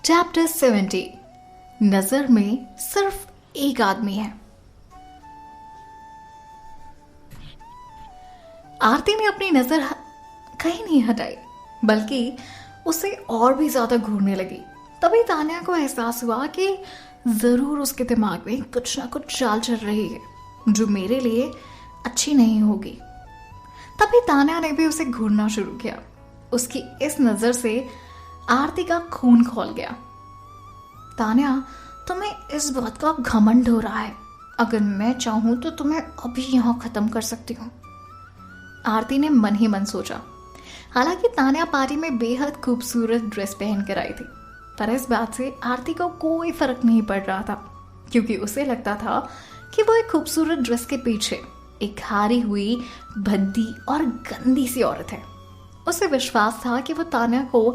Chapter 70। नजर में सिर्फ एक आदमी है। आरती ने अपनी नजर कहीं नहीं हटाई, बल्कि उसे और भी ज्यादा घूरने लगी। तभी तान्या को एहसास हुआ कि जरूर उसके दिमाग में कुछ ना कुछ चाल चल रही है जो मेरे लिए अच्छी नहीं होगी। तभी तान्या ने भी उसे घूरना शुरू किया। उसकी इस नजर से आरती का खून खौल गया। तान्या, तुम्हें इस बात का घमंड हो रहा है। अगर मैं चाहूं तो तुम्हें अभी यहां खत्म कर सकती हूँ, आरती ने मन ही मन सोचा। हालांकि तान्या पार्टी में बेहद खूबसूरत ड्रेस पहन कर आई थी, पर इस बात से आरती को कोई फर्क नहीं पड़ रहा था, क्योंकि उसे लगता था कि वो एक खूबसूरत ड्रेस के पीछे एक हारी हुई, भद्दी और गंदी सी औरत है। उसे विश्वास था कि वो तान्या को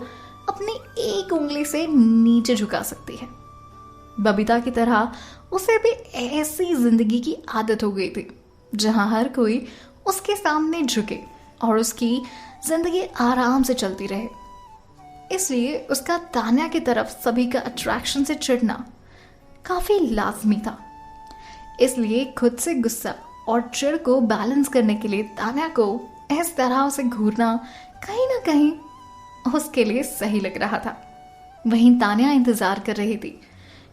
अपनी एक उंगली से नीचे झुका सकती है। बबीता की तरह उसे भी ऐसी जिंदगी की आदत हो गई थी जहां हर कोई उसके सामने झुके और उसकी जिंदगी आराम से चलती रहे। इसलिए उसका तान्या की तरफ सभी का अट्रैक्शन से चिढ़ना काफी लाजमी था। इसलिए खुद से गुस्सा और चिढ़ को बैलेंस करने के लिए तान्या को इस तरह उसे घूरना कहीं ना कहीं उसके लिए सही लग रहा था। वहीं तान्या इंतजार कर रही थी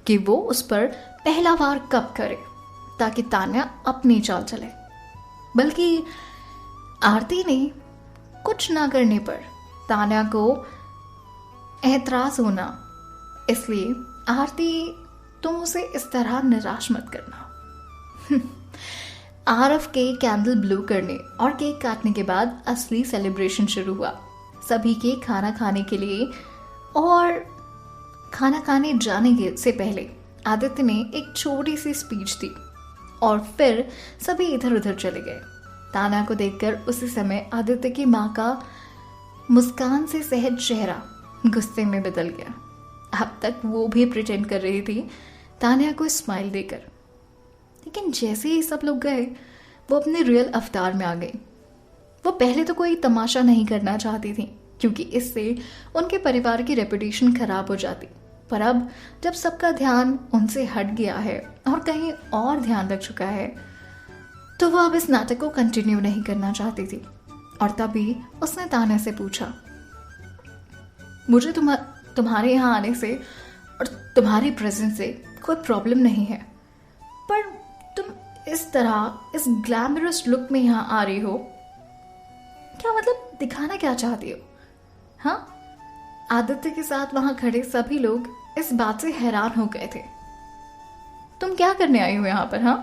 कि वो उस पर पहला वार कब करे, ताकि तान्या अपनी चाल चले। बल्कि आरती ने कुछ ना करने पर तान्या को एतराज होना। इसलिए आरती, तुम उसे इस तरह निराश मत करना। आरव के कैंडल ब्लो करने और केक काटने के बाद असली सेलिब्रेशन शुरू हुआ। सभी के खाना खाने के लिए और खाना खाने जाने से पहले आदित्य ने एक छोटी सी स्पीच दी और फिर सभी इधर उधर चले गए। तान्या को देखकर उसी समय आदित्य की माँ का मुस्कान से सहज चेहरा गुस्से में बदल गया। अब तक वो भी प्रिटेंड कर रही थी तान्या को स्माइल देकर, लेकिन जैसे ही सब लोग गए वो अपने रियल अवतार में आ गई। वो पहले तो कोई तमाशा नहीं करना चाहती थी, क्योंकि इससे उनके परिवार की रेपुटेशन खराब हो जाती। पर अब जब सबका ध्यान उनसे हट गया है और कहीं और ध्यान रख चुका है, तो वो अब इस नाटक को कंटिन्यू नहीं करना चाहती थी। और तभी उसने तान्या से पूछा, मुझे तुम्हारे यहाँ आने से और तुम्हारी प्रेजेंस से कोई प्रॉब्लम नहीं है, पर तुम इस तरह इस ग्लैमरस लुक में यहाँ आ रही हो, क्या मतलब दिखाना क्या चाहती हो? हाँ, आदित्य के साथ वहां खड़े सभी लोग इस बात से हैरान हो गए थे। तुम क्या करने आई हो यहाँ पर? हाँ,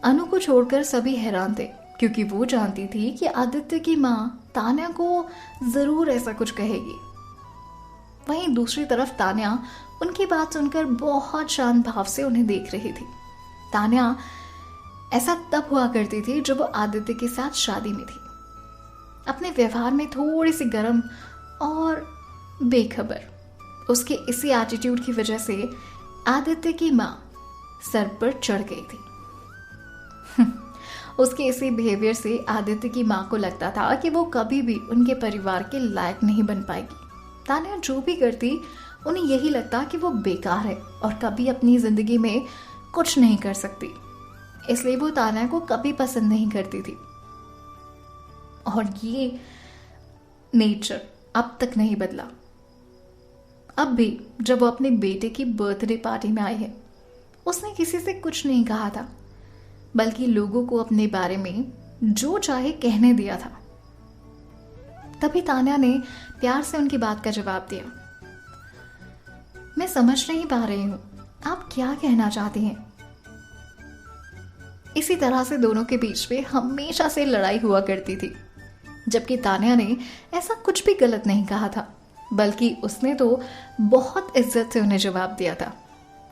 अनु को छोड़कर सभी हैरान थे, क्योंकि वो जानती थी कि आदित्य की माँ तान्या को जरूर ऐसा कुछ कहेगी। वहीं दूसरी तरफ तान्या उनकी बात सुनकर बहुत शांत भाव से उन्हें देख रही थी। तान्या ऐसा तब हुआ करती थी जब वो आदित्य के साथ शादी में थी, अपने व्यवहार में थोड़ी सी गर्म और बेखबर। उसके इसी एटीट्यूड की वजह से आदित्य की माँ सर पर चढ़ गई थी। उसके इसी बिहेवियर से आदित्य की माँ को लगता था कि वो कभी भी उनके परिवार के लायक नहीं बन पाएगी। तान्या जो भी करती उन्हें यही लगता कि वो बेकार है और कभी अपनी जिंदगी में कुछ नहीं कर सकती। इसलिए वो तान्या को कभी पसंद नहीं करती थी। और ये नेचर अब तक नहीं बदला। अब भी जब वो अपने बेटे की बर्थडे पार्टी में आई है, उसने किसी से कुछ नहीं कहा था, बल्कि लोगों को अपने बारे में जो चाहे कहने दिया था। तभी तान्या ने प्यार से उनकी बात का जवाब दिया, मैं समझ नहीं पा रही हूं, आप क्या कहना चाहती हैं? इसी तरह से दोनों के बीच में हमेशा से लड़ाई हुआ करती थी, जबकि तान्या ने ऐसा कुछ भी गलत नहीं कहा था, बल्कि उसने तो बहुत इज्जत से उन्हें जवाब दिया था।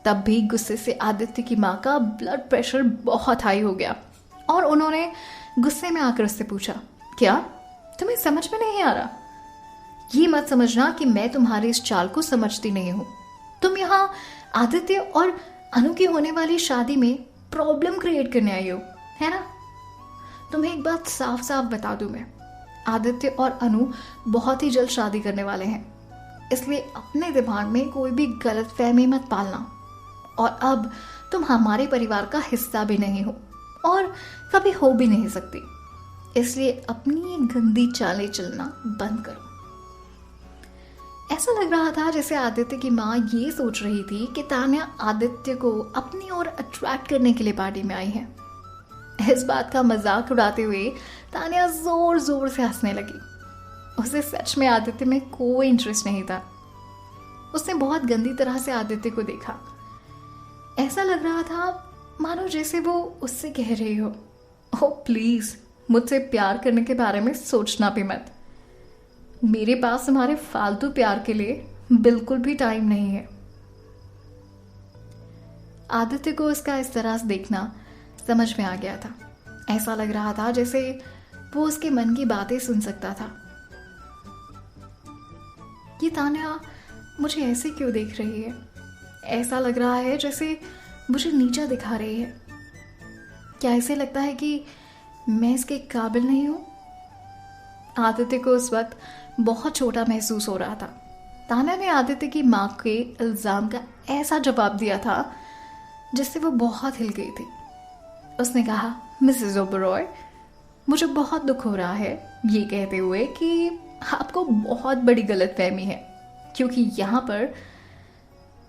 तब भी गुस्से से आदित्य की माँ का ब्लड प्रेशर बहुत हाई हो गया और उन्होंने गुस्से में आकर उससे पूछा, क्या तुम्हें समझ में नहीं आ रहा? ये मत समझना कि मैं तुम्हारी इस चाल को समझती नहीं हूं। तुम यहाँ आदित्य और अनु की होने वाली शादी में प्रॉब्लम क्रिएट करने आई हो, है ना? तुम्हें एक बात साफ साफ बता दूं, मैं आदित्य और अनु बहुत ही जल्द शादी करने वाले हैं। इसलिए अपने दिमाग में कोई भी गलतफहमी मत पालना। और अब तुम हमारे परिवार का हिस्सा भी नहीं हो और कभी हो भी नहीं सकती, इसलिए अपनी ये गंदी चालें चलना बंद करो। ऐसा लग रहा था जैसे आदित्य की माँ ये सोच रही थी कि तान्या आदित्य को अपनी ओर अट्रैक्ट करने के लिए पार्टी में आई है। इस बात का मजाक उड़ाते हुए तान्या जोर जोर से हंसने लगी। उसे सच में आदित्य में कोई इंटरेस्ट नहीं था। उसने बहुत गंदी तरह से आदित्य को देखा। ऐसा लग रहा था मानो जैसे वो उससे कह रही हो, ओह प्लीज मुझसे प्यार करने के बारे में सोचना भी मत। मेरे पास तुम्हारे फालतू प्यार के लिए बिल्कुल भी टाइम नहीं है। आदित्य को उसका इस तरह से देखना समझ में आ गया था। ऐसा लग रहा था जैसे वो उसके मन की बातें सुन सकता था। ये तान्या मुझे ऐसे क्यों देख रही है? ऐसा लग रहा है जैसे मुझे नीचा दिखा रही है। क्या ऐसे लगता है कि मैं इसके काबिल नहीं हूं? आदित्य को उस वक्त बहुत छोटा महसूस हो रहा था। तान्या ने आदित्य की मां के इल्जाम का ऐसा जवाब दिया था जिससे वो बहुत हिल गई थी। उसने कहा, मिसेस ओबरॉय, मुझे बहुत दुख हो रहा है ये कहते हुए कि आपको बहुत बड़ी गलतफहमी है, क्योंकि यहाँ पर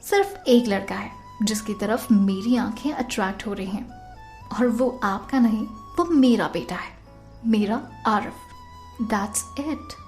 सिर्फ एक लड़का है जिसकी तरफ मेरी आंखें अट्रैक्ट हो रही हैं, और वो आपका नहीं, वो मेरा बेटा है, मेरा आरफ। That's it.